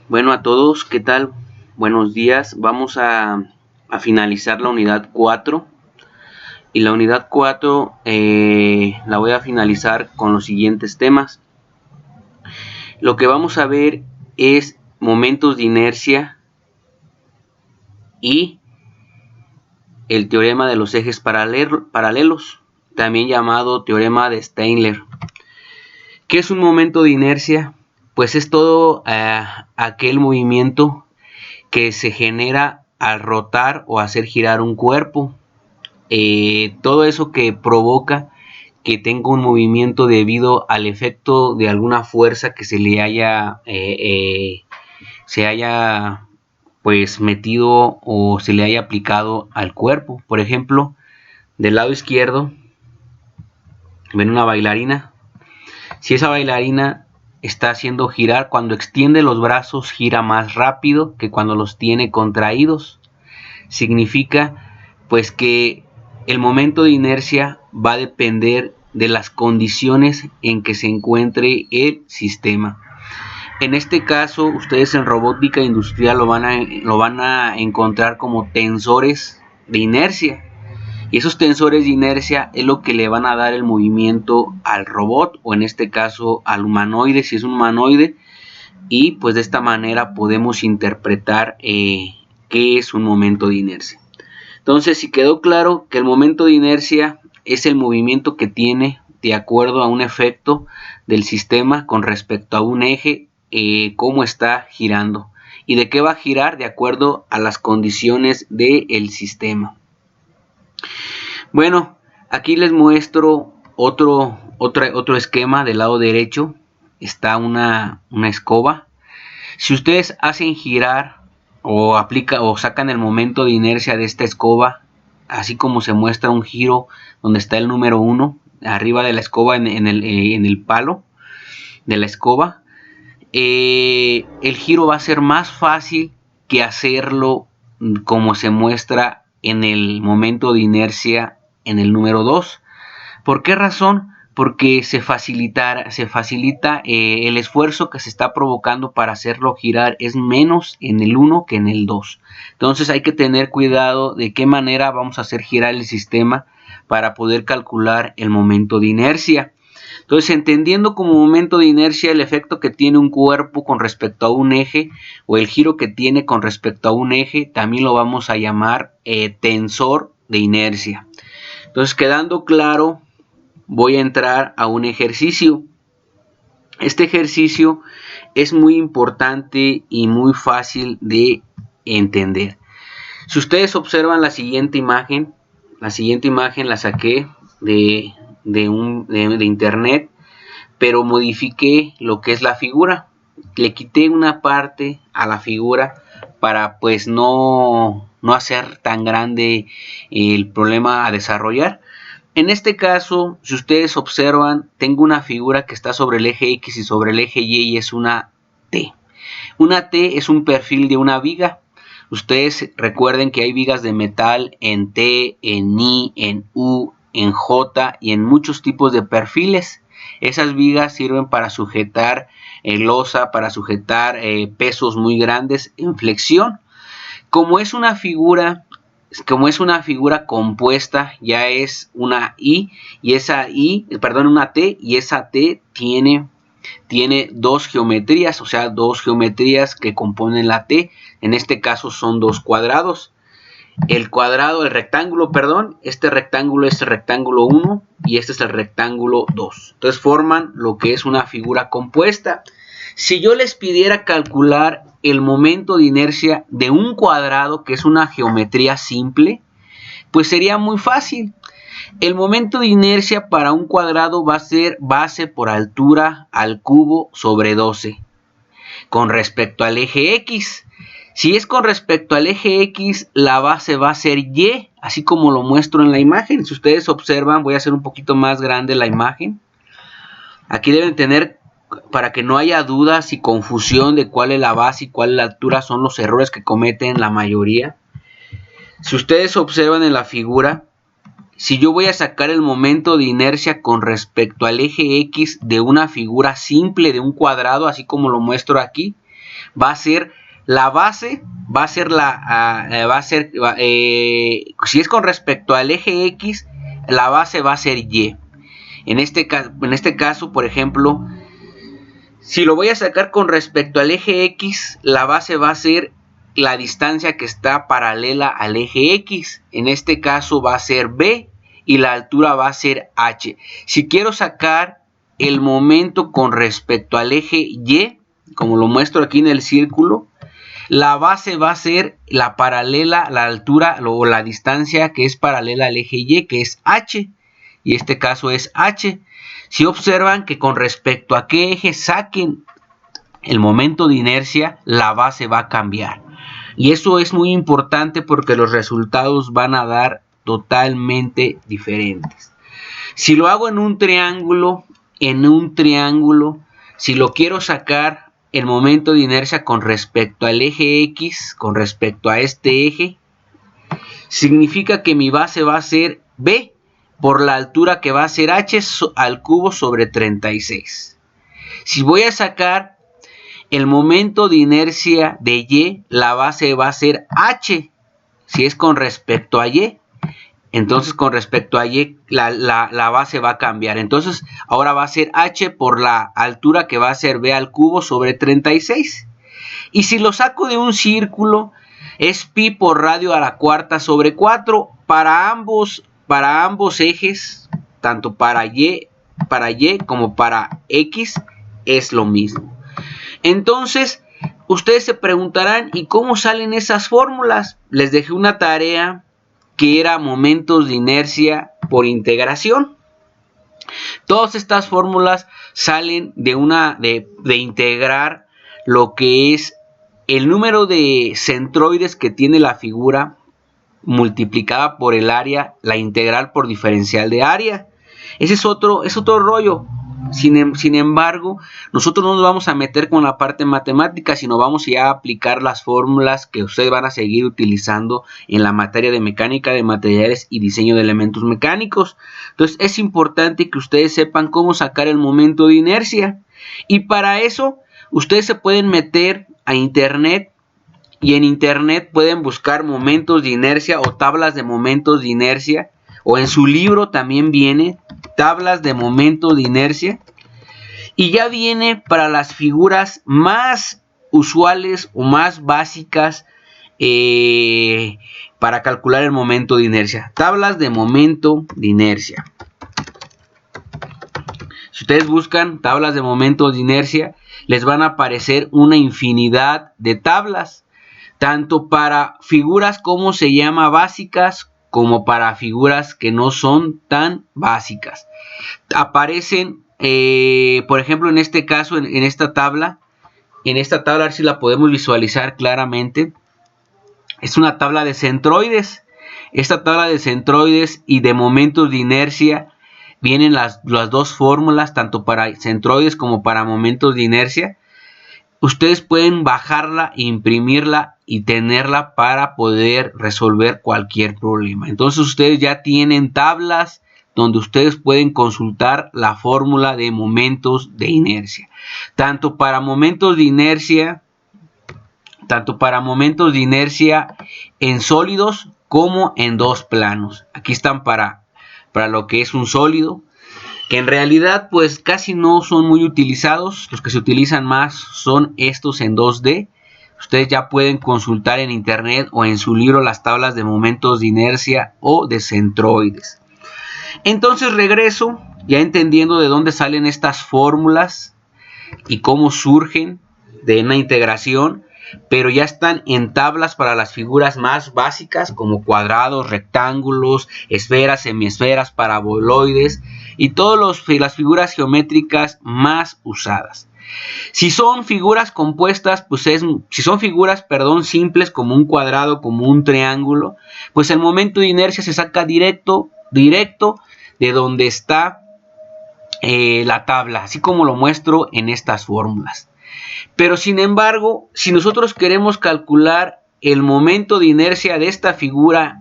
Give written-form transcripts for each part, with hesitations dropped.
Bueno, a todos, ¿qué tal? Buenos días. Vamos a finalizar la unidad 4. Y la unidad 4 la voy a finalizar con los siguientes temas. Lo que vamos a ver es momentos de inercia y el teorema de los ejes paralelos, también llamado teorema de Steinler. ¿Qué es un momento de inercia? Pues es todo aquel movimiento que se genera al rotar o hacer girar un cuerpo. Todo eso que provoca que tenga un movimiento debido al efecto de alguna fuerza que se haya pues metido o se le haya aplicado al cuerpo. Por ejemplo, del lado izquierdo ven una bailarina. Si esa bailarina está haciendo girar, cuando extiende los brazos gira más rápido que cuando los tiene contraídos. Significa pues que el momento de inercia va a depender de las condiciones en que se encuentre el sistema. En este caso, ustedes en robótica industrial lo van a encontrar como tensores de inercia. Y esos tensores de inercia es lo que le van a dar el movimiento al robot, o en este caso al humanoide, si es un humanoide. Y pues de esta manera podemos interpretar qué es un momento de inercia. Entonces, si quedó claro que el momento de inercia es el movimiento que tiene de acuerdo a un efecto del sistema con respecto a un eje, cómo está girando. ¿Y de qué va a girar? De acuerdo a las condiciones del sistema. Bueno, aquí les muestro otro esquema del lado derecho. Está una escoba. Si ustedes hacen girar o sacan el momento de inercia de esta escoba, así como se muestra un giro donde está el número 1 arriba de la escoba en el palo de la escoba, el giro va a ser más fácil que hacerlo como se muestra en el momento de inercia en el número 2. ¿Por qué razón? Porque se facilita el esfuerzo que se está provocando para hacerlo girar es menos en el 1 que en el 2. Entonces hay que tener cuidado de qué manera vamos a hacer girar el sistema para poder calcular el momento de inercia. Entonces, entendiendo como momento de inercia el efecto que tiene un cuerpo con respecto a un eje o el giro que tiene con respecto a un eje, también lo vamos a llamar tensor de inercia. Entonces, quedando claro, voy a entrar a un ejercicio. Este ejercicio es muy importante y muy fácil de entender. Si ustedes observan la siguiente imagen la saqué de internet, pero modifiqué lo que es la figura. Le quité una parte a la figura para pues no hacer tan grande el problema a desarrollar. En este caso, si ustedes observan, tengo una figura que está sobre el eje X y sobre el eje Y y es una T. Una T es un perfil de una viga. Ustedes recuerden que hay vigas de metal en T, en I, en U, en J y en muchos tipos de perfiles. Esas vigas sirven para sujetar losa, para sujetar pesos muy grandes en flexión. Como es una figura compuesta, ya es una una T, y esa T tiene dos geometrías, o sea, dos geometrías que componen la T. En este caso son dos cuadrados. Este rectángulo es el rectángulo 1 y este es el rectángulo 2. Entonces forman lo que es una figura compuesta. Si yo les pidiera calcular el momento de inercia de un cuadrado, que es una geometría simple, pues sería muy fácil. El momento de inercia para un cuadrado va a ser base por altura al cubo sobre 12. Con respecto al eje X, si es con respecto al eje X, la base va a ser Y, así como lo muestro en la imagen. Si ustedes observan, voy a hacer un poquito más grande la imagen. Aquí deben tener, para que no haya dudas y confusión de cuál es la base y cuál es la altura, son los errores que cometen la mayoría. Si ustedes observan en la figura, si yo voy a sacar el momento de inercia con respecto al eje X de una figura simple de un cuadrado, así como lo muestro aquí, va a ser la base, si es con respecto al eje X, la base va a ser Y. En este caso, por ejemplo, si lo voy a sacar con respecto al eje X, la base va a ser la distancia que está paralela al eje X. En este caso va a ser B y la altura va a ser H. Si quiero sacar el momento con respecto al eje Y, como lo muestro aquí en el círculo, la base va a ser la paralela, la altura o la distancia que es paralela al eje Y, que es H. Y este caso es H. Si observan que con respecto a qué eje saquen el momento de inercia, la base va a cambiar. Y eso es muy importante porque los resultados van a dar totalmente diferentes. Si lo hago en un triángulo, si lo quiero sacar el momento de inercia con respecto al eje X, con respecto a este eje, significa que mi base va a ser B por la altura que va a ser H al cubo sobre 36. Si voy a sacar el momento de inercia de Y, la base va a ser H. Si es con respecto a Y, entonces con respecto a Y la base va a cambiar. Entonces ahora va a ser H por la altura que va a ser B al cubo sobre 36. Y si lo saco de un círculo, es pi por radio a la cuarta sobre 4. Para ambos ejes, tanto para Y como para X, es lo mismo. Entonces, ustedes se preguntarán, ¿y cómo salen esas fórmulas? Les dejé una tarea que era momentos de inercia por integración. Todas estas fórmulas salen de integrar lo que es el número de centroides que tiene la figura multiplicada por el área, la integral por diferencial de área. Ese es otro rollo. Sin embargo, nosotros no nos vamos a meter con la parte matemática, sino vamos ya a aplicar las fórmulas que ustedes van a seguir utilizando en la materia de mecánica de materiales y diseño de elementos mecánicos. Entonces es importante que ustedes sepan cómo sacar el momento de inercia. Y para eso, ustedes se pueden meter a internet y en internet pueden buscar momentos de inercia o tablas de momentos de inercia. O en su libro también viene tablas de momento de inercia. Y ya viene para las figuras más usuales o más básicas para calcular el momento de inercia. Tablas de momento de inercia. Si ustedes buscan tablas de momento de inercia, les van a aparecer una infinidad de tablas. Tanto para figuras como se llama básicas, como para figuras que no son tan básicas. Aparecen, por ejemplo, en este caso, en esta tabla, a ver si la podemos visualizar claramente. Es una tabla de centroides. Esta tabla de centroides y de momentos de inercia vienen las dos fórmulas, tanto para centroides como para momentos de inercia. Ustedes pueden bajarla, imprimirla y tenerla para poder resolver cualquier problema. Entonces ustedes ya tienen tablas donde ustedes pueden consultar la fórmula de momentos de inercia. Tanto para momentos de inercia en sólidos como en dos planos. Aquí están para lo que es un sólido, que en realidad pues casi no son muy utilizados. Los que se utilizan más son estos en 2D. Ustedes ya pueden consultar en internet o en su libro las tablas de momentos de inercia o de centroides. Entonces regreso ya entendiendo de dónde salen estas fórmulas y cómo surgen de una integración, pero ya están en tablas para las figuras más básicas como cuadrados, rectángulos, esferas, semiesferas, paraboloides y todas las figuras geométricas más usadas. Si son figuras compuestas, si son figuras, simples como un cuadrado, como un triángulo, pues el momento de inercia se saca directo de donde está la tabla, así como lo muestro en estas fórmulas. Pero sin embargo, si nosotros queremos calcular el momento de inercia de esta figura,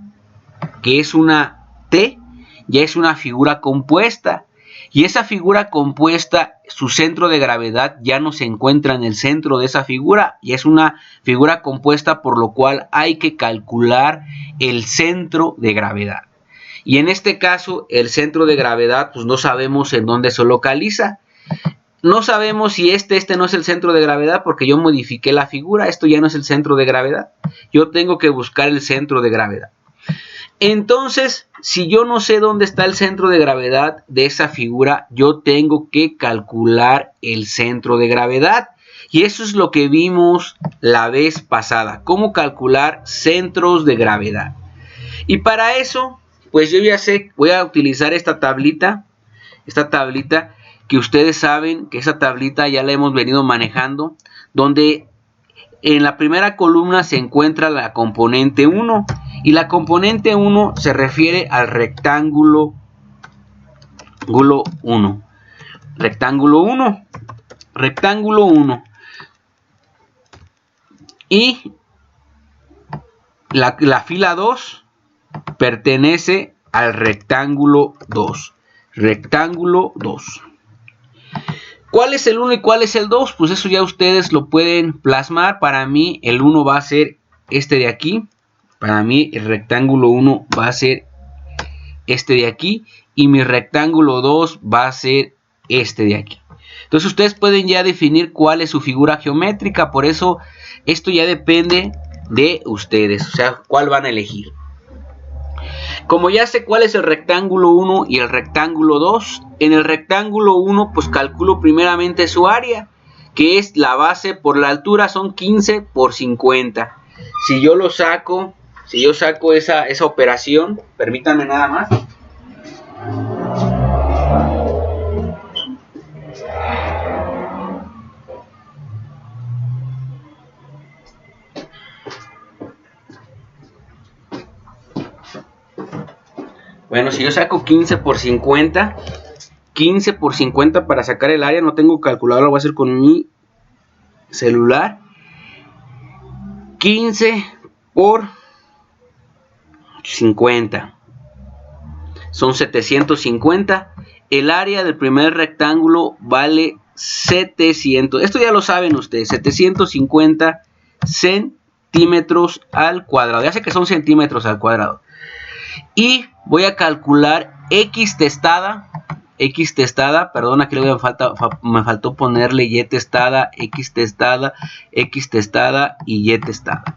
que es una T, ya es una figura compuesta. Y esa figura compuesta, su centro de gravedad ya no se encuentra en el centro de esa figura, y es una figura compuesta, por lo cual hay que calcular el centro de gravedad. Y en este caso, el centro de gravedad, pues no sabemos en dónde se localiza. No sabemos si este no es el centro de gravedad porque yo modifiqué la figura. Esto ya no es el centro de gravedad. Yo tengo que buscar el centro de gravedad. Entonces, si yo no sé dónde está el centro de gravedad de esa figura, yo tengo que calcular el centro de gravedad. Y eso es lo que vimos la vez pasada, cómo calcular centros de gravedad. Y para eso, pues yo ya sé, voy a utilizar esta tablita que ustedes saben que esa tablita ya la hemos venido manejando, donde en la primera columna se encuentra la componente 1. Y la componente 1 se refiere al rectángulo 1. Rectángulo 1. Y la fila 2 pertenece al rectángulo 2. Rectángulo 2. ¿Cuál es el 1 y cuál es el 2? Pues eso ya ustedes lo pueden plasmar. Para mí el 1 va a ser este de aquí. Para mí el rectángulo 1 va a ser este de aquí. Y mi rectángulo 2 va a ser este de aquí. Entonces ustedes pueden ya definir cuál es su figura geométrica. Por eso esto ya depende de ustedes. O sea, cuál van a elegir. Como ya sé cuál es el rectángulo 1 y el rectángulo 2, en el rectángulo 1 pues calculo primeramente su área, que es la base por la altura, son 15 por 50. Si yo saco esa operación, permítanme nada más. Bueno, si yo saco 15 por 50 para sacar el área, no tengo calculador, lo voy a hacer con mi celular. 15 por 50 son 750. El área del primer rectángulo vale 700. Esto ya lo saben ustedes, 750 centímetros al cuadrado. Ya sé que son centímetros al cuadrado. Y voy a calcular X testada, perdón, aquí me faltó ponerle Y testada, X testada y Y testada.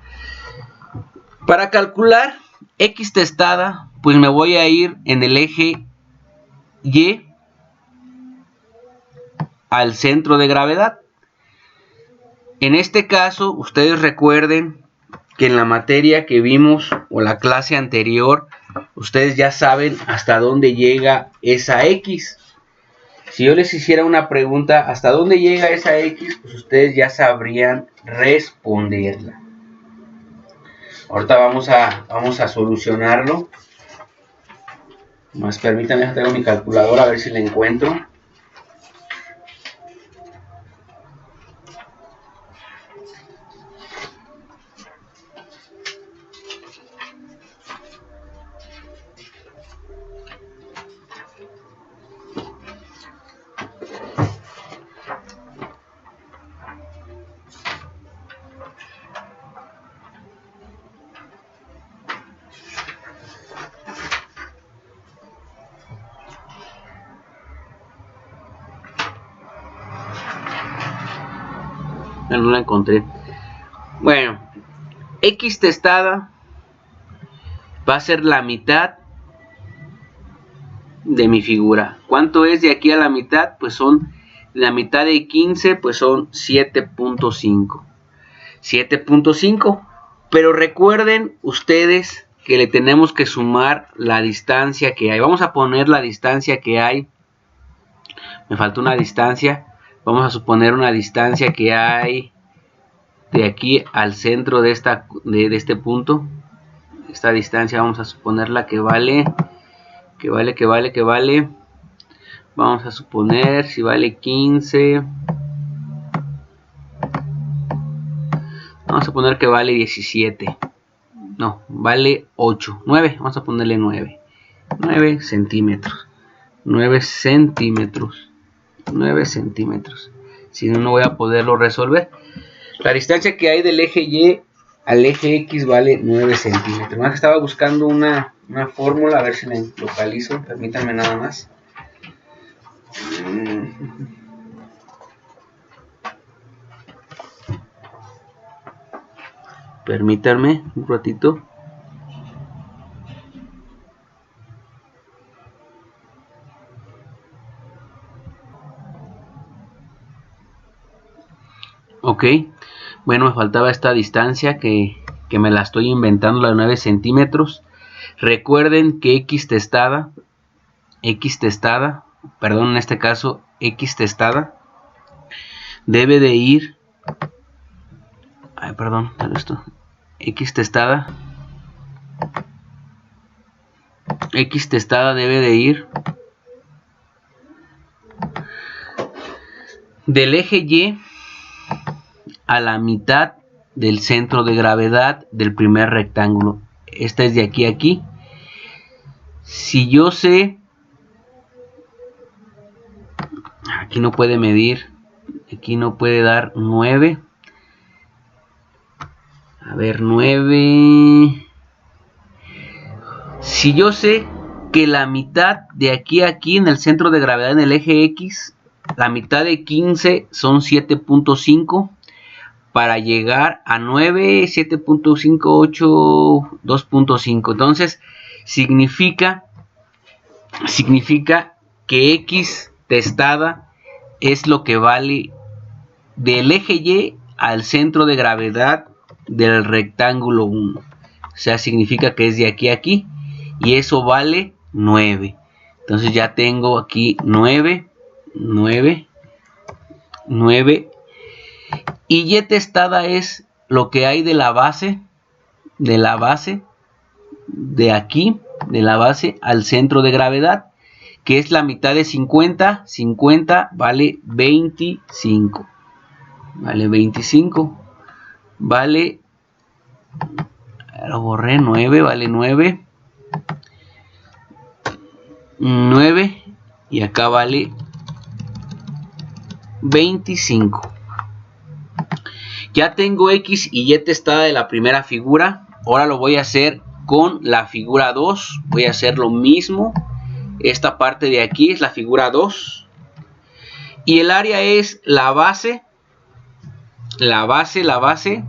Para calcular X testada, pues me voy a ir en el eje Y al centro de gravedad. En este caso, ustedes recuerden que en la materia que vimos o la clase anterior, ustedes ya saben hasta dónde llega esa X. Si yo les hiciera una pregunta, ¿hasta dónde llega esa X? Pues ustedes ya sabrían responderla. Ahorita vamos a solucionarlo. Más permítanme, tengo mi calculadora a ver si la encuentro. No la encontré. Bueno, X testada va a ser la mitad de mi figura. ¿Cuánto es de aquí a la mitad? Pues son la mitad de 15, pues son 7.5. 7.5. Pero recuerden ustedes que le tenemos que sumar la distancia que hay. Vamos a poner la distancia que hay. Me falta una distancia. Vamos a suponer una distancia que hay de aquí al centro de este punto. Esta distancia vamos a suponerla que vale. Vamos a suponer si vale 15. Vamos a suponer que vale 17. No, vale 8. 9. Vamos a ponerle 9. 9 centímetros. 9 centímetros. 9 centímetros. Si no, no voy a poderlo resolver. La distancia que hay del eje Y al eje X vale 9 centímetros. Más que estaba buscando una fórmula, a ver si la localizo. Permítanme nada más. Permítanme un ratito. Ok, bueno, me faltaba esta distancia que me la estoy inventando, la de 9 centímetros. Recuerden que X testada, perdón, en este caso X testada, debe de ir, perdón, esto, X testada debe de ir del eje Y a la mitad del centro de gravedad del primer rectángulo. Esta es de aquí a aquí. Si yo sé, aquí no puede medir, aquí no puede dar 9. A ver, 9. Si yo sé que la mitad de aquí a aquí en el centro de gravedad en el eje X, la mitad de 15 son 7.5. Para llegar a 9, 7.5, 8, 2.5. Entonces, significa que X testada es lo que vale del eje Y al centro de gravedad del rectángulo 1. O sea, significa que es de aquí a aquí. Y eso vale 9. Entonces ya tengo aquí 9, 9, 9. Y Y testada es lo que hay de la base, de aquí, de la base al centro de gravedad, que es la mitad de 50. 50 vale 25. Vale 25. Vale, lo borré, 9, vale 9. 9. Y acá vale 25. Ya tengo X y Y testada de la primera figura. Ahora lo voy a hacer con la figura 2. Voy a hacer lo mismo. Esta parte de aquí es la figura 2. Y el área es la base. La base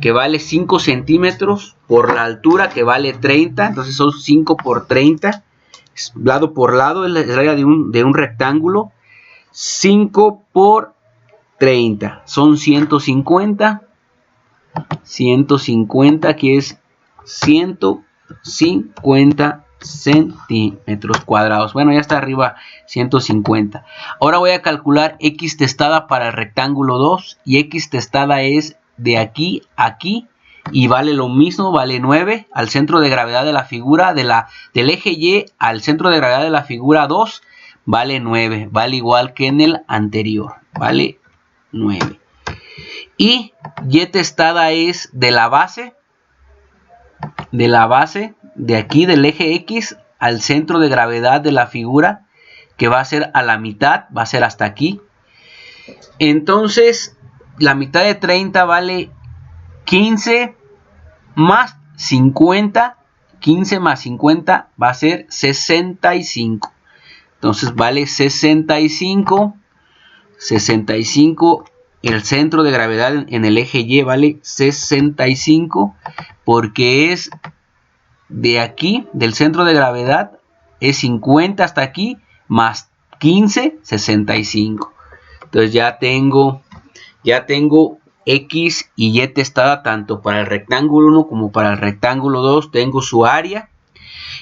que vale 5 centímetros por la altura que vale 30. Entonces son 5 por 30. Lado por lado es el área de un rectángulo. 5 por 30 son 150. 150, que es 150 centímetros cuadrados. Bueno, ya está arriba 150. Ahora voy a calcular X testada para el rectángulo 2. Y X testada es de aquí a aquí. Y vale lo mismo, vale 9. Al centro de gravedad de la figura, del eje Y al centro de gravedad de la figura 2, vale 9. Vale igual que en el anterior. Vale 9. Y Y testada es de la base de aquí del eje X al centro de gravedad de la figura, que va a ser a la mitad, va a ser hasta aquí. Entonces la mitad de 30 vale 15 más 50. 15 más 50 va a ser 65. Entonces vale 65. 65. El centro de gravedad en el eje Y vale 65, porque es de aquí, del centro de gravedad, es 50 hasta aquí, más 15, 65. Entonces ya tengo X y Y testada tanto para el rectángulo 1 como para el rectángulo 2. Tengo su área.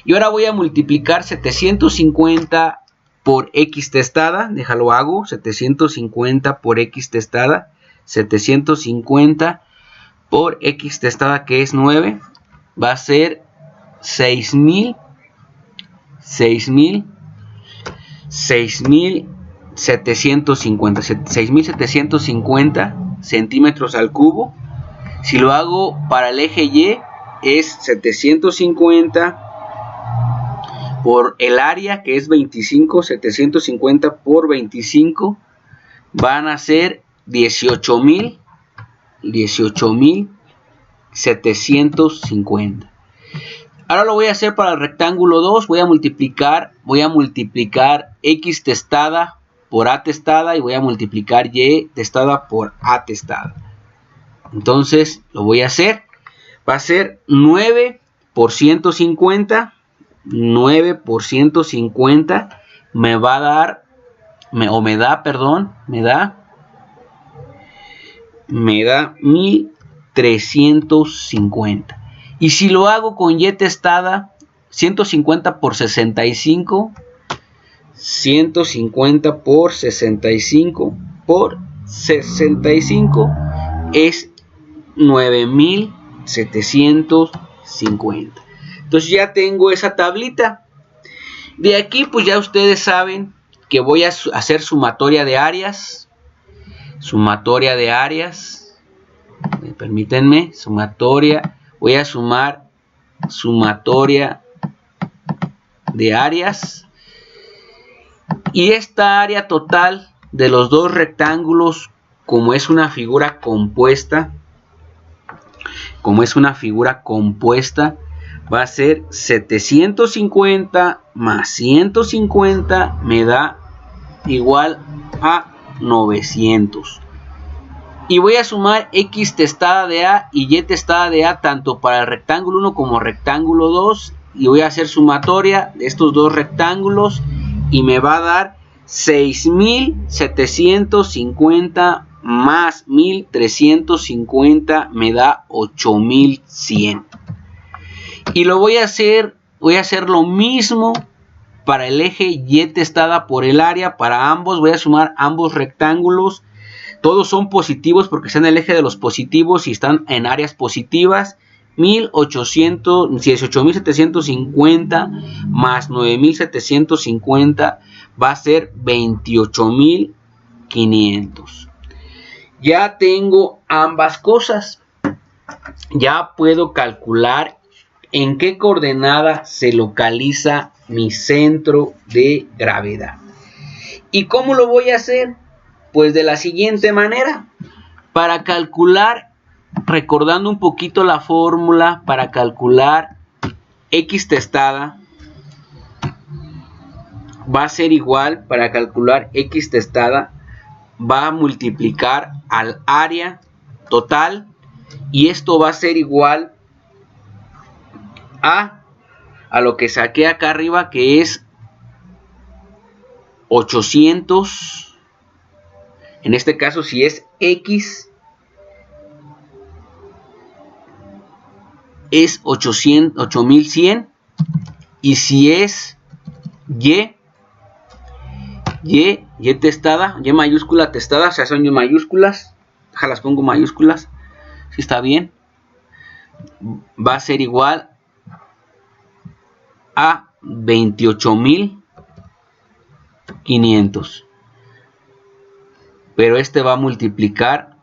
Y ahora voy a multiplicar 750 por X testada. Déjalo hago. 750 por X testada. 750 por X testada, que es 9. Va a ser 6.750 centímetros al cubo. Si lo hago para el eje Y, es 750 por el área, que es 25, 750 por 25, van a ser 18,750. Ahora lo voy a hacer para el rectángulo 2, voy a multiplicar X testada por A testada y voy a multiplicar Y testada por A testada. Entonces lo voy a hacer, va a ser 9 por 150, 9 por 150 me va a dar, me da 1350. Y si lo hago con Y testada, 150 por 65, 150 por 65 por 65 es 9750. Entonces ya tengo esa tablita. De aquí pues ya ustedes saben que voy a hacer sumatoria de áreas. Permítanme, sumatoria. Voy a sumar sumatoria de áreas. Y esta área total de los dos rectángulos, como es una figura compuesta, va a ser 750 más 150 me da igual a 900. Y voy a sumar X testada de A y Y testada de A tanto para el rectángulo 1 como rectángulo 2. Y voy a hacer sumatoria de estos dos rectángulos y me va a dar 6750 más 1350 me da 8100. Y lo voy a hacer lo mismo para el eje Y testada por el área. Para ambos voy a sumar ambos rectángulos. Todos son positivos porque están en el eje de los positivos y están en áreas positivas. 18,750 más 9,750 va a ser 28,500. Ya tengo ambas cosas. Ya puedo calcular en qué coordenada se localiza mi centro de gravedad. ¿Y cómo lo voy a hacer? Pues de la siguiente manera. Para calcular, recordando un poquito la fórmula, para calcular X testada, va a ser igual, para calcular X testada, va a multiplicar al área total y esto va a ser igual a lo que saqué acá arriba, que es 800. En este caso, si es X, es 8100. Y si es Y testada, Y mayúscula testada, o sea, son Y mayúsculas. Las pongo mayúsculas, si está bien. Va a ser igual a 28,500. Pero este va a multiplicar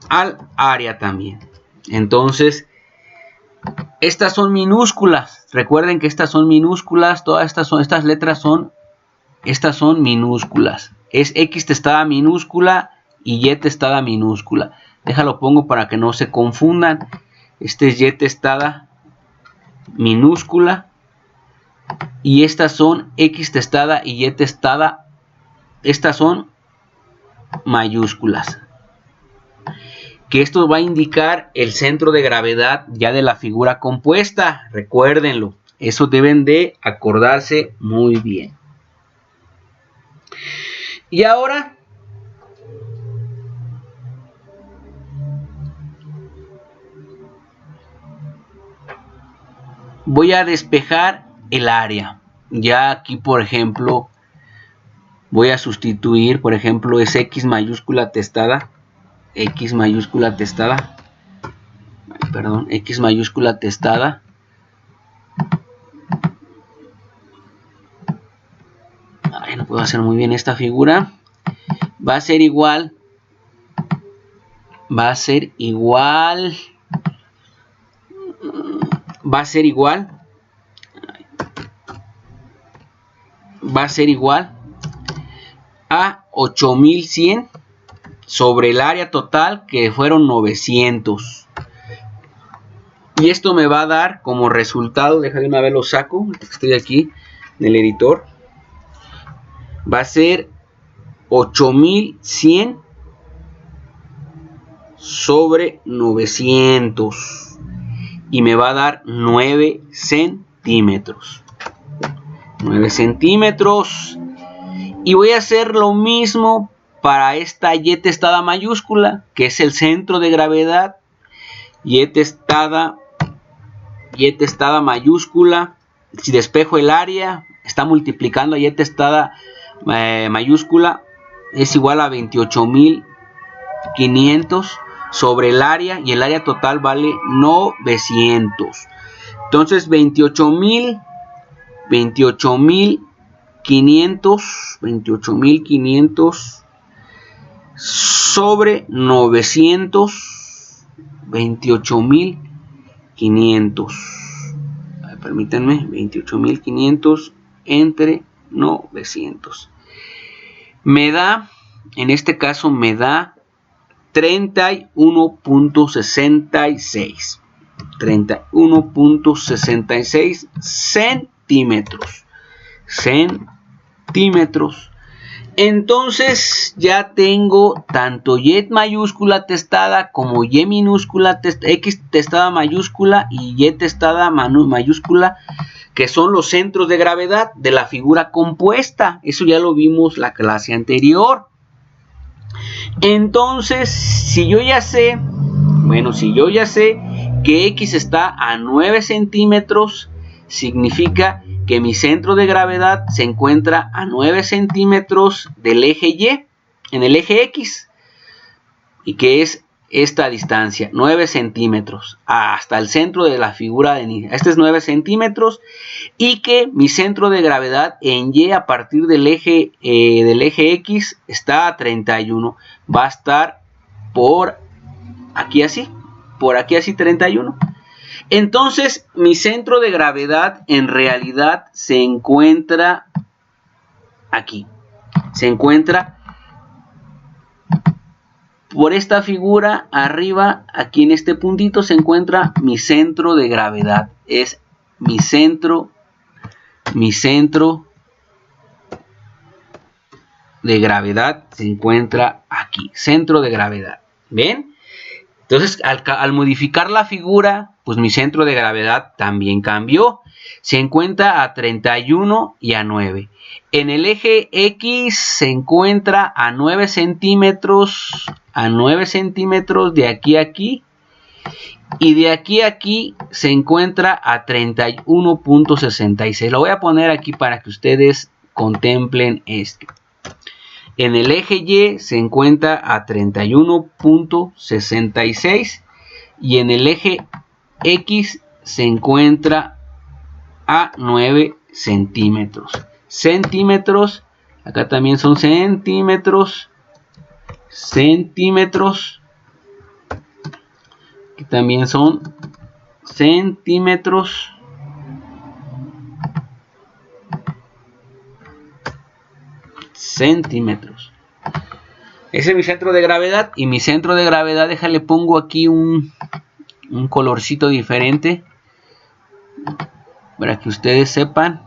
al área también. Entonces, estas son minúsculas. Recuerden que estas son minúsculas. Todas estas letras son minúsculas. Es X testada minúscula y Y testada minúscula. Déjalo pongo para que no se confundan. Este es Y testada minúscula. Y estas son X testada y Y testada. Estas son mayúsculas, que esto va a indicar el centro de gravedad ya de la figura compuesta. Recuérdenlo, eso deben de acordarse muy bien. Y ahora voy a despejar el área. Ya aquí, por ejemplo, voy a sustituir, por ejemplo, es X mayúscula testada. X mayúscula testada. X mayúscula testada. No puedo hacer muy bien esta figura. Va a ser igual. Va a ser igual. va a ser igual a 8100 sobre el área total, que fueron 900. Y esto me va a dar como resultado, déjame una vez lo saco, estoy aquí en el editor, va a ser 8100 sobre 900 y me va a dar 9 centímetros. 9 centímetros. Y voy a hacer lo mismo para esta y testada mayúscula, que es el centro de gravedad. Y testada mayúscula. Si despejo el área, está multiplicando a y testada mayúscula, es igual a 28.500 sobre el área, y el área total vale 900. Entonces 28.500 sobre 900. 28.500. Permítanme, 28.500 entre 900. Me da, en este caso me da 31.66. 31.66 centímetros. Entonces ya tengo tanto Y mayúscula testada como Y minúscula, X testada mayúscula y Y testada mayúscula, que son los centros de gravedad de la figura compuesta. Eso ya lo vimos la clase anterior. Entonces, si yo ya sé que X está a 9 centímetros, significa que mi centro de gravedad se encuentra a 9 centímetros del eje Y, en el eje X, y que es esta distancia, 9 centímetros, hasta el centro de la figura de Nidia. Este es 9 centímetros, y que mi centro de gravedad en Y a partir del eje X está a 31. Va a estar por aquí así 31. Entonces, mi centro de gravedad en realidad se encuentra aquí. Se encuentra por esta figura arriba, aquí en este puntito se encuentra mi centro de gravedad. Es mi centro de gravedad se encuentra aquí. Centro de gravedad. ¿Ven? Entonces, al modificar la figura, pues mi centro de gravedad también cambió. Se encuentra a 31 y a 9. En el eje X se encuentra a 9 centímetros. A 9 centímetros de aquí a aquí. Y de aquí a aquí se encuentra a 31.66. Lo voy a poner aquí para que ustedes contemplen esto. En el eje Y se encuentra a 31.66 y en el eje X se encuentra a 9 centímetros. Centímetros, acá también son centímetros. Centímetros, aquí también son centímetros. Centímetros. Ese es mi centro de gravedad, y mi centro de gravedad, déjale pongo aquí un colorcito diferente para que ustedes sepan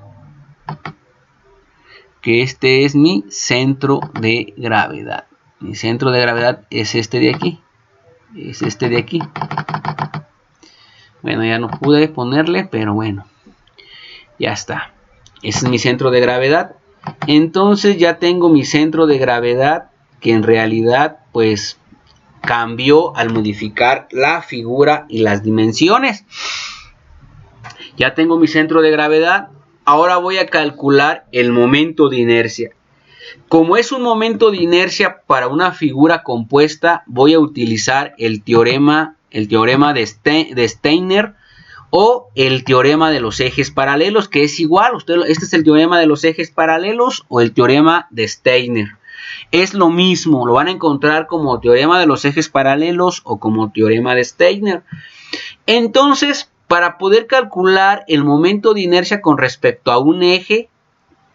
que este es mi centro de gravedad. Mi centro de gravedad es este de aquí. Es este de aquí. Bueno, ya no pude ponerle, pero bueno, ya está. Ese es mi centro de gravedad. Entonces ya tengo mi centro de gravedad, que en realidad pues cambió al modificar la figura y las dimensiones. Ya tengo mi centro de gravedad. Ahora voy a calcular el momento de inercia. Como es un momento de inercia para una figura compuesta, voy a utilizar el teorema de Steiner o el teorema de los ejes paralelos, que es igual. Este es el teorema de los ejes paralelos o el teorema de Steiner. Es lo mismo, lo van a encontrar como teorema de los ejes paralelos o como teorema de Steiner. Entonces, para poder calcular el momento de inercia con respecto a un eje,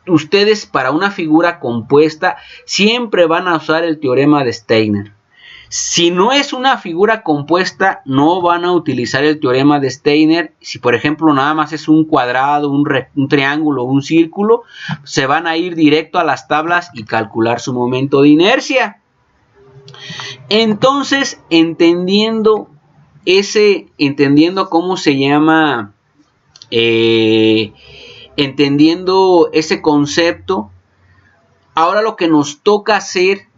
ustedes para una figura compuesta siempre van a usar el teorema de Steiner. Si no es una figura compuesta, no van a utilizar el teorema de Steiner. Si por ejemplo nada más es un cuadrado, un triángulo, un círculo, se van a ir directo a las tablas y calcular su momento de inercia. Entonces, entendiendo cómo se llama, entendiendo ese concepto, ahora lo que nos toca hacer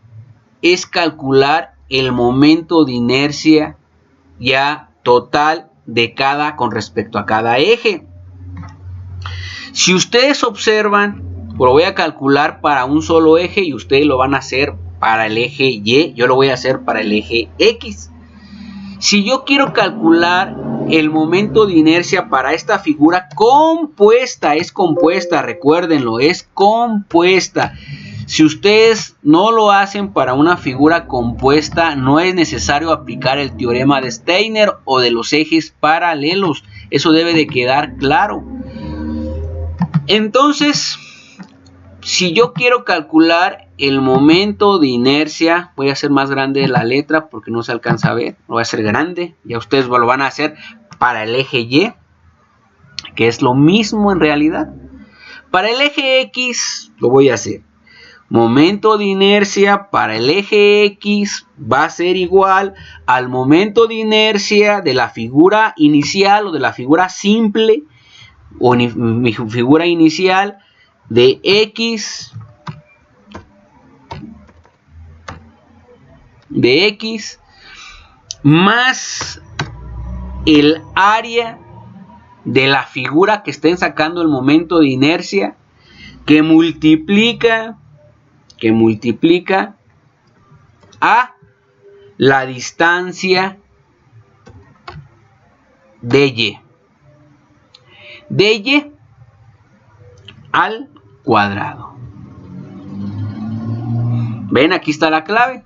es calcular el momento de inercia ya total de con respecto a cada eje. Si ustedes observan, lo voy a calcular para un solo eje y ustedes lo van a hacer para el eje Y, yo lo voy a hacer para el eje X. Si yo quiero calcular el momento de inercia para esta figura compuesta, es compuesta, recuérdenlo, es compuesta. Si ustedes no lo hacen para una figura compuesta, no es necesario aplicar el teorema de Steiner o de los ejes paralelos. Eso debe de quedar claro. Entonces, si yo quiero calcular el momento de inercia, voy a hacer más grande la letra porque no se alcanza a ver. Lo voy a hacer grande. Ya ustedes lo van a hacer para el eje Y, que es lo mismo en realidad. Para el eje X lo voy a hacer. Momento de inercia para el eje X va a ser igual al momento de inercia de la figura inicial o de la figura simple o mi figura inicial de X más el área de la figura que estén sacando el momento de inercia que multiplica a la distancia de Y. De Y al cuadrado. ¿Ven? Aquí está la clave.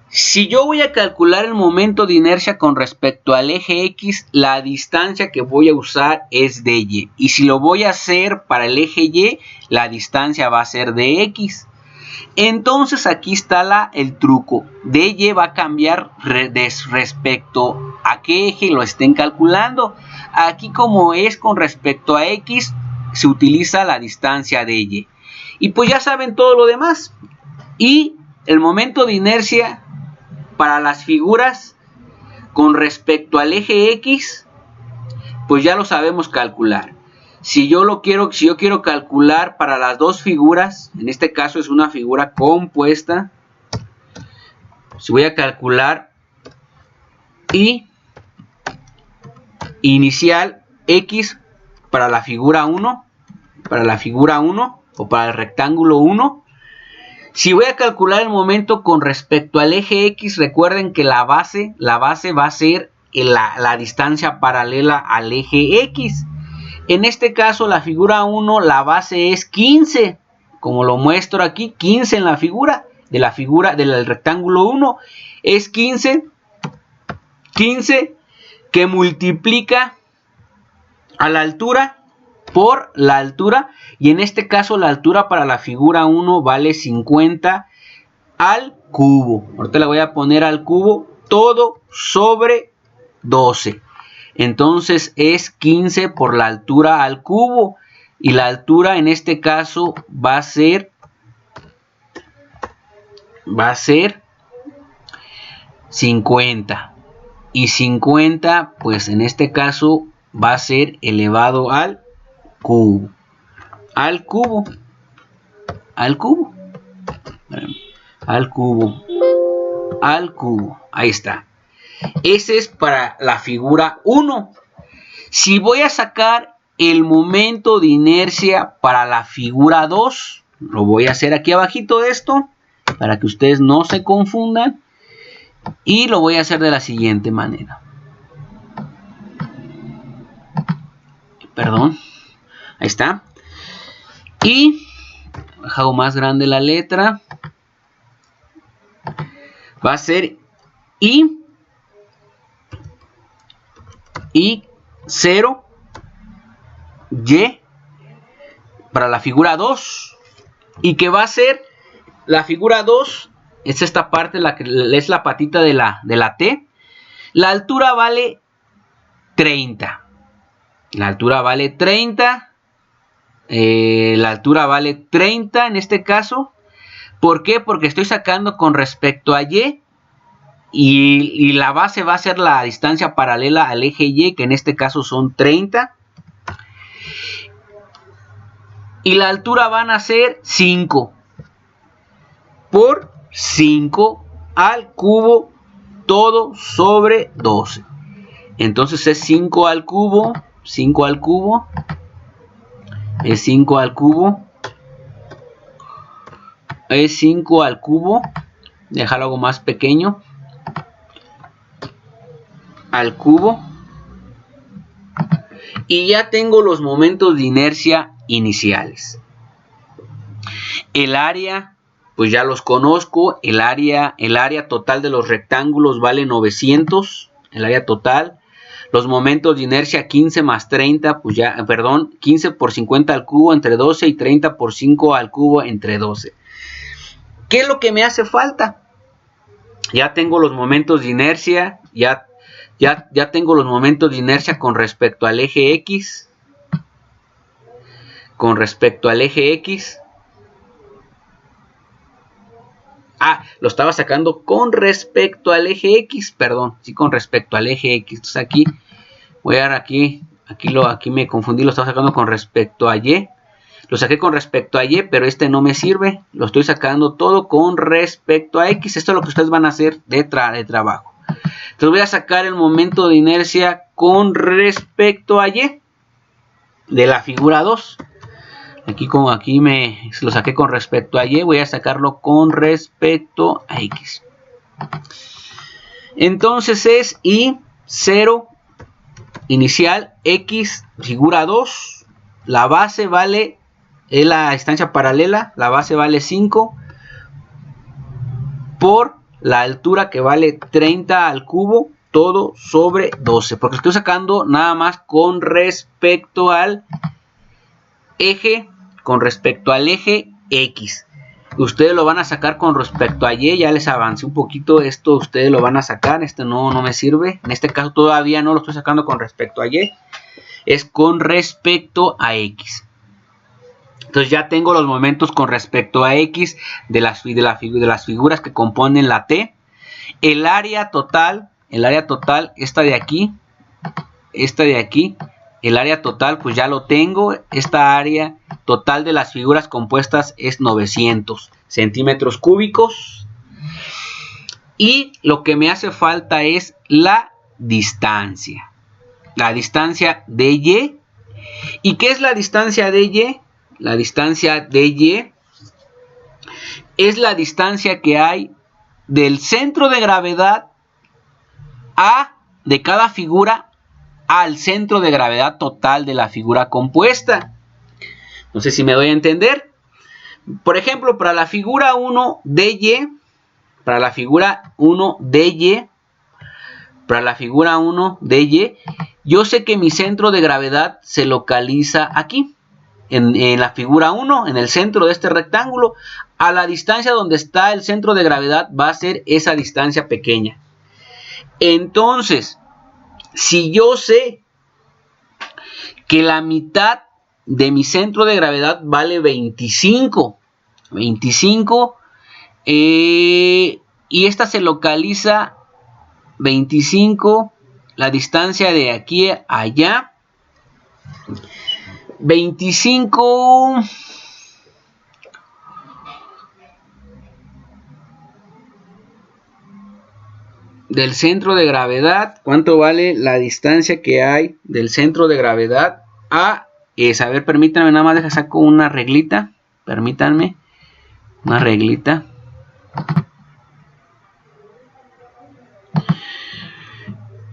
Si yo voy a calcular el momento de inercia con respecto al eje X, la distancia que voy a usar es de Y. Y si lo voy a hacer para el eje Y, la distancia va a ser de X. Entonces aquí está el truco. De Y va a cambiar respecto a qué eje lo estén calculando. Aquí como es con respecto a X, se utiliza la distancia de Y. Y pues ya saben todo lo demás. Y el momento de inercia para las figuras con respecto al eje X, pues ya lo sabemos calcular. Si yo quiero calcular para las dos figuras, en este caso es una figura compuesta, si voy a calcular Y inicial X para la figura 1, o para el rectángulo 1, si voy a calcular el momento con respecto al eje X, recuerden que la base va a ser la distancia paralela al eje X. En este caso, la figura 1, la base es 15, como lo muestro aquí, 15 en la figura, del rectángulo 1, es 15 que multiplica a la altura por la altura, y en este caso la altura para la figura 1 vale 50 al cubo. Ahorita la voy a poner al cubo, todo sobre 12. Entonces es 15 por la altura al cubo, y la altura en este caso va a ser 50. Y 50 pues en este caso va a ser elevado al cubo. Al cubo. Ahí está. Ese es para la figura 1. Si voy a sacar el momento de inercia para la figura 2, lo voy a hacer aquí abajito de esto, para que ustedes no se confundan. Y lo voy a hacer de la siguiente manera. Perdón. Ahí está. Y hago más grande la letra. Va a ser I 0, Y la figura 2. Y que va a ser la figura 2, es esta parte, la que es la patita de la T. La altura vale 30. La altura vale 30. La altura vale 30 en este caso. ¿Por qué? Porque estoy sacando con respecto a y la base va a ser la distancia paralela al eje Y, que en este caso son 30. Y la altura van a ser 5 por 5 al cubo todo sobre 12. Entonces es 5 al cubo, 5 al cubo, es 5 al cubo, es 5 al cubo, déjalo algo más pequeño, al cubo. Y ya tengo los momentos de inercia iniciales. El área, pues ya los conozco. El área total de los rectángulos vale 900. El área total. Los momentos de inercia 15 más 30, pues ya, perdón, 15 por 50 al cubo entre 12 y 30 por 5 al cubo entre 12. ¿Qué es lo que me hace falta? Ya tengo los momentos de inercia, ya tengo los momentos de inercia con respecto al eje X. Con respecto al eje X. Lo estaba sacando con respecto al eje X, perdón, sí, con respecto al eje X. Entonces aquí, voy a dar aquí me confundí, lo estaba sacando con respecto a Y. Lo saqué con respecto a Y, pero este no me sirve. Lo estoy sacando todo con respecto a X. Esto es lo que ustedes van a hacer de trabajo. Entonces voy a sacar el momento de inercia con respecto a Y de la figura 2. Aquí como aquí lo saqué con respecto a Y, voy a sacarlo con respecto a X. Entonces es I0 inicial X figura 2. La base vale, es la distancia paralela, la base vale 5 por la altura que vale 30 al cubo todo sobre 12. Porque estoy sacando nada más con respecto al eje. Con respecto al eje X. Ustedes lo van a sacar con respecto a Y. Ya les avancé un poquito. Esto ustedes lo van a sacar. Este no me sirve. En este caso todavía no lo estoy sacando con respecto a Y. Es con respecto a X. Entonces ya tengo los momentos con respecto a X de las figuras que componen la T. El área total, esta de aquí. El área total, pues ya lo tengo. Esta área total de las figuras compuestas es 900 centímetros cúbicos. Y lo que me hace falta es la distancia. La distancia de Y. ¿Y qué es la distancia de Y? La distancia de Y es la distancia que hay del centro de gravedad de cada figura al centro de gravedad total de la figura compuesta. No sé si me doy a entender. Por ejemplo, para la figura 1 de Y, yo sé que mi centro de gravedad se localiza aquí, en la figura 1, en el centro de este rectángulo. A la distancia donde está el centro de gravedad va a ser esa distancia pequeña. Entonces, si yo sé que la mitad de mi centro de gravedad vale 25, y esta se localiza 25, la distancia de aquí a allá, 25 del centro de gravedad. ¿Cuánto vale la distancia que hay del centro de gravedad a esa? A ver, permítanme, nada más saco una reglita. Permítanme, una reglita.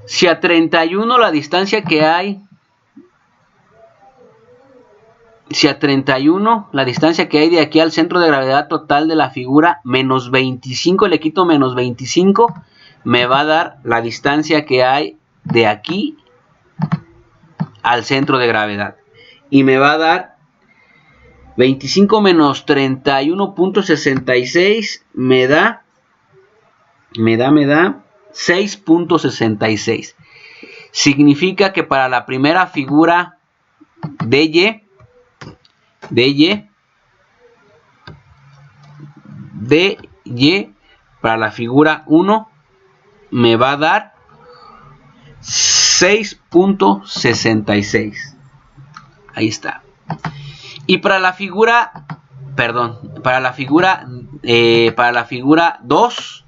Si a 31 la distancia que hay, de aquí al centro de gravedad total de la figura, menos 25, le quito menos 25, me va a dar la distancia que hay de aquí al centro de gravedad. Y me va a dar 25 menos 31.66 me da 6.66. Significa que para la primera figura DY, para la figura 1 me va a dar 6.66. Ahí está. Y para la figura, para la figura 2,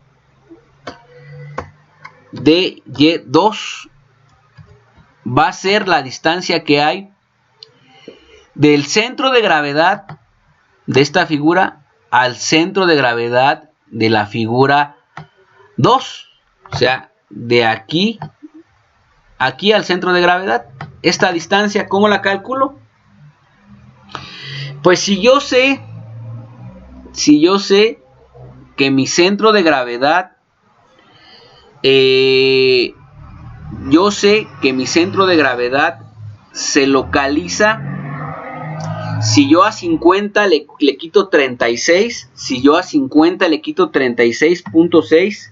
DY2 va a ser la distancia que hay del centro de gravedad de esta figura al centro de gravedad de la figura 2. O sea, de aquí al centro de gravedad. Esta distancia, ¿cómo la calculo? Pues si yo sé que mi centro de gravedad, se localiza, si yo a 50 le quito 36, si yo a 50 le quito 36.6,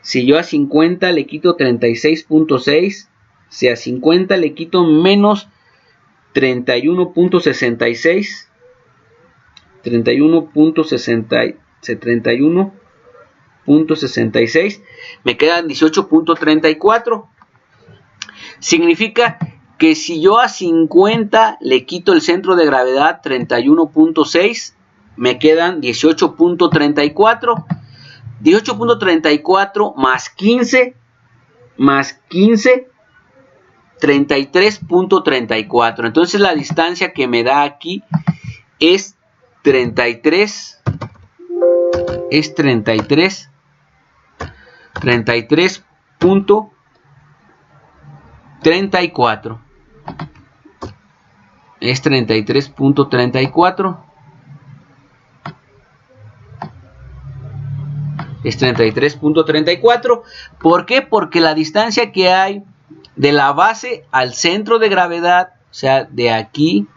si yo a 50 le quito 36.6, si a 50 le quito menos 31.66, 31.66, me quedan 18.34. Significa que si yo a 50 le quito el centro de gravedad 31.6, me quedan 18.34. 18.34 más 15, 33.34. Entonces la distancia que me da aquí es 33.34. Es 33.34. Es 33.34. ¿Por qué? Porque la distancia que hay de la base al centro de gravedad, o sea, de aquí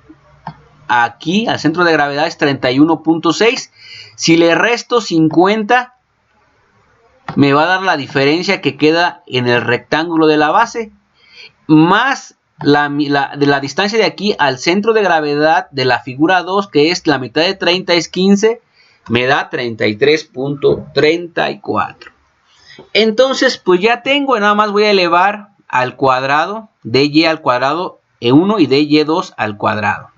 al centro de gravedad, es 31.6. Si le resto 50, me va a dar la diferencia que queda en el rectángulo de la base, más la distancia de aquí al centro de gravedad de la figura 2, que es la mitad de 30, es 15, me da 33.34. Entonces, pues ya tengo, nada más voy a elevar al cuadrado, dy al cuadrado E1 y dy2 al cuadrado.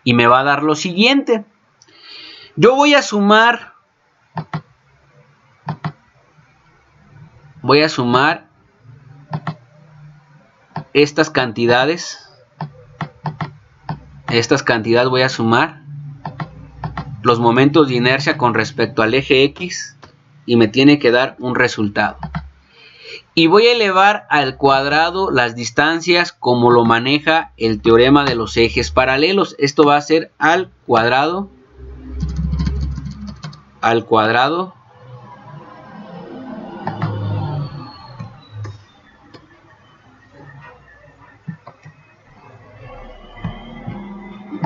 Y me va a dar lo siguiente. Yo voy a sumar estas cantidades. Voy a sumar los momentos de inercia con respecto al eje X y me tiene que dar un resultado. Y voy a elevar al cuadrado las distancias como lo maneja el teorema de los ejes paralelos. Esto va a ser al cuadrado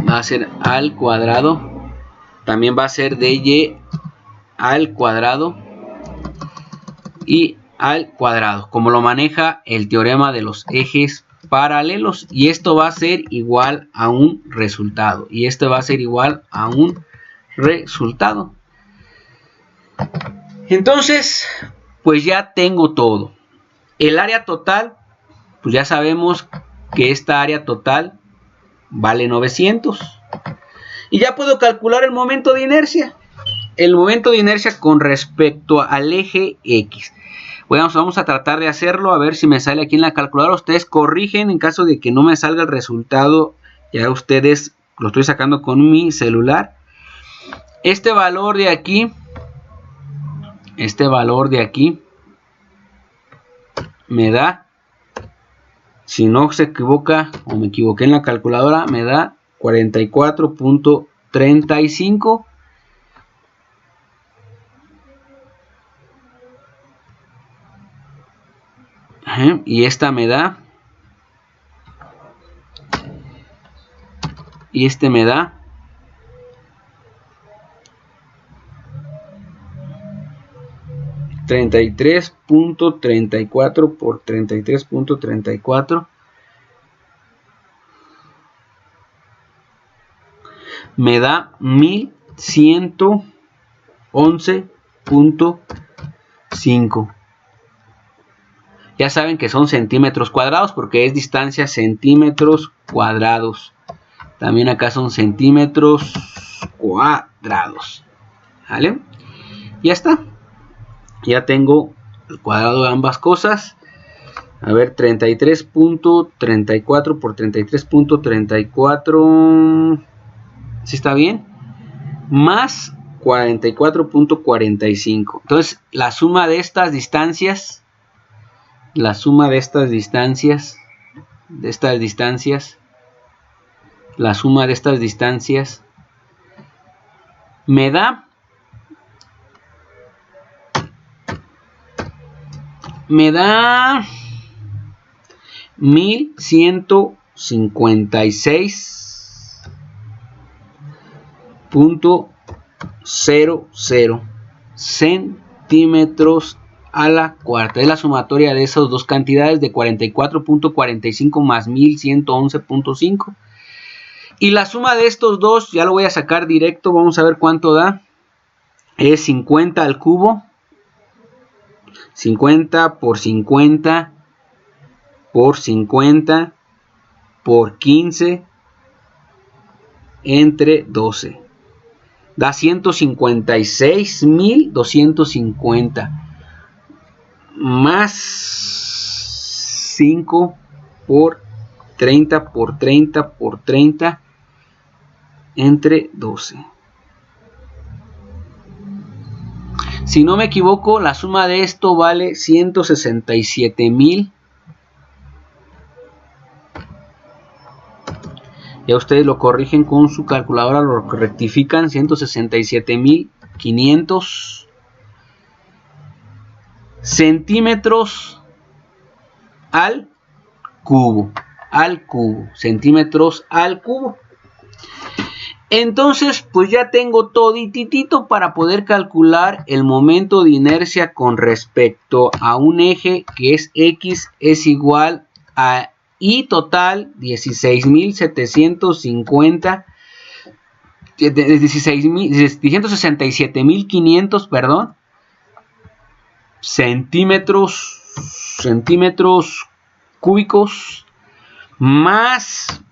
va a ser al cuadrado, también va a ser dy al cuadrado y al cuadrado, como lo maneja el teorema de los ejes paralelos, y esto va a ser igual a un resultado, y esto va a ser igual a un resultado. Entonces, pues ya tengo todo. El área total, pues ya sabemos que esta área total vale 900. Y ya puedo calcular el momento de inercia. El momento de inercia con respecto al eje X. Vamos a tratar de hacerlo, a ver si me sale aquí en la calculadora. Ustedes corrigen en caso de que no me salga el resultado. Ya ustedes lo estoy sacando con mi celular. Este valor de aquí me da, si no se equivoca o me equivoqué en la calculadora, me da 44.35. Y esta me da y este me da 33.34 por 33.34 me da 1111.5. Ya saben que son centímetros cuadrados porque es distancia centímetros cuadrados. También acá son centímetros cuadrados. ¿Vale? Ya está. Ya tengo el cuadrado de ambas cosas. A ver, 33.34 por 33.34. ¿Sí está bien? Más 44.45. Entonces, la suma de estas distancias. La suma de estas distancias. La suma de estas distancias. Me da 1156.00 centímetros a la cuarta. Es la sumatoria de esas dos cantidades de 44.45 más 1111.5. Y la suma de estos dos, ya lo voy a sacar directo, vamos a ver cuánto da. Es 50 al cubo. 50 por 50 por 50 por 15 entre 12. Da 156.250 más 5 por 30 por 30 por 30 entre 12. Si no me equivoco, la suma de esto vale 167.000. Ya ustedes lo corrigen con su calculadora, lo rectifican. 167.500 centímetros al cubo. Centímetros al cubo. Entonces, pues ya tengo todititito para poder calcular el momento de inercia con respecto a un eje que es X es igual a I total 16.750, 167.500, perdón, centímetros cúbicos, más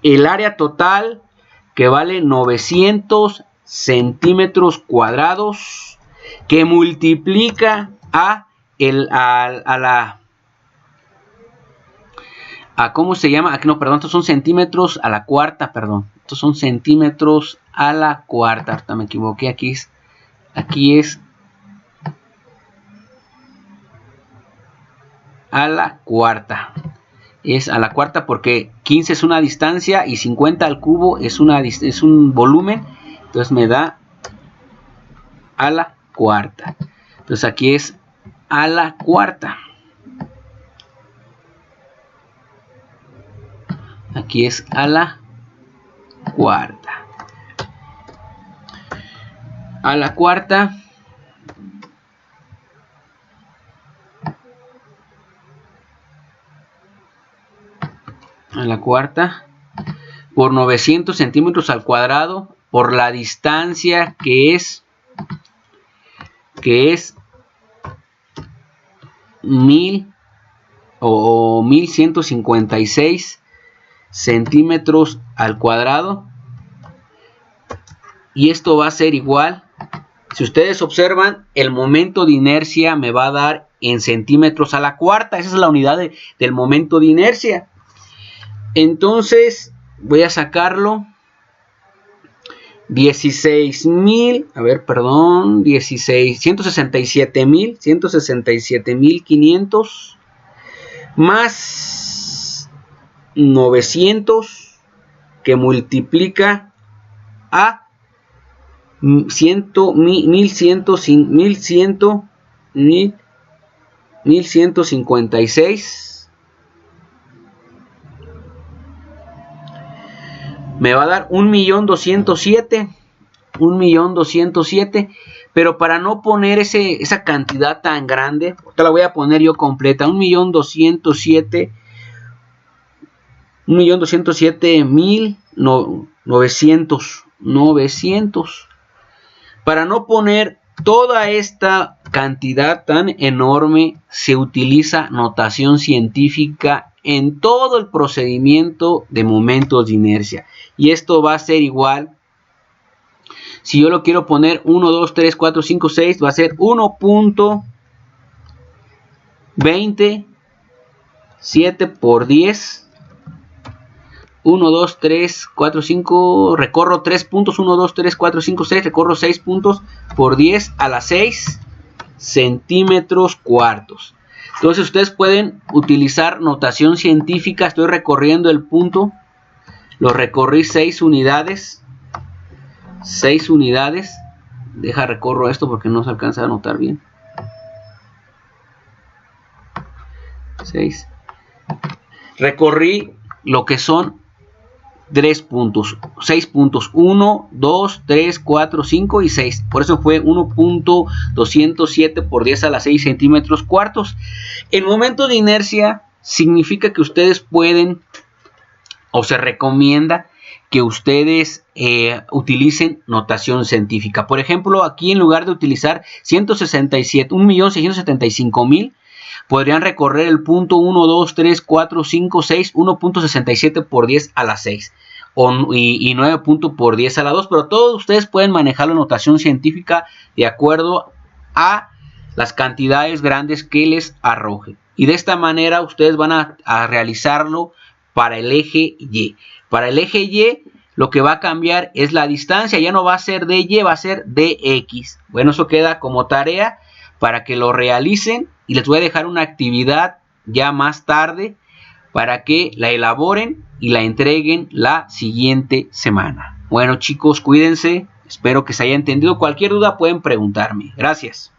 el área total que vale 900 centímetros cuadrados, que multiplica ¿cómo se llama? Aquí no, perdón, estos son centímetros a la cuarta, perdón. Estos son centímetros a la cuarta. Ahorita me equivoqué, aquí es a la cuarta. Es a la cuarta porque 15 es una distancia y 50 al cubo es un volumen. Entonces me da a la cuarta. Entonces aquí es a la cuarta. Aquí es a la cuarta. A la cuarta. A la cuarta. Por 900 centímetros al cuadrado. Por la distancia que es 1000 o 1156 centímetros al cuadrado, y esto va a ser igual, si ustedes observan, el momento de inercia me va a dar en centímetros a la cuarta. Esa es la unidad del momento de inercia. Entonces voy a sacarlo. 167.500 más 900 que multiplica a 1156 me va a dar 1.207.000, pero para no poner esa cantidad tan grande, ahorita la voy a poner yo completa, 1.207.900. Para no poner toda esta cantidad tan enorme, se utiliza notación científica en todo el procedimiento de momentos de inercia. Y esto va a ser igual. Si yo lo quiero poner 1, 2, 3, 4, 5, 6, va a ser 1.27 por 10. 1, 2, 3, 4, 5, recorro 3 puntos, 1, 2, 3, 4, 5, 6, recorro 6 puntos por 10 a la 6 centímetros cuartos. Entonces ustedes pueden utilizar notación científica. Estoy recorriendo el punto, lo recorrí 6 unidades. 6 unidades. Deja recorro esto porque no se alcanza a notar bien. 6. Recorrí lo que son 3 puntos, 6 puntos, 1, 2, 3, 4, 5 y 6. Por eso fue 1.207 por 10 a la 6 centímetros cuartos. En momento de inercia significa que ustedes pueden, o se recomienda que ustedes utilicen notación científica. Por ejemplo, aquí en lugar de utilizar 1.675.000, podrían recorrer el punto 1, 2, 3, 4, 5, 6, 1.67 por 10 a la 6 y 9 puntos por 10 a la 2, pero todos ustedes pueden manejar la notación científica de acuerdo a las cantidades grandes que les arroje. Y de esta manera ustedes van a realizarlo para el eje Y. Para el eje Y lo que va a cambiar es la distancia, ya no va a ser DY, va a ser DX. Bueno, eso queda como tarea para que lo realicen y les voy a dejar una actividad ya más tarde para que la elaboren y la entreguen la siguiente semana. Bueno chicos, cuídense, espero que se haya entendido. Cualquier duda pueden preguntarme. Gracias.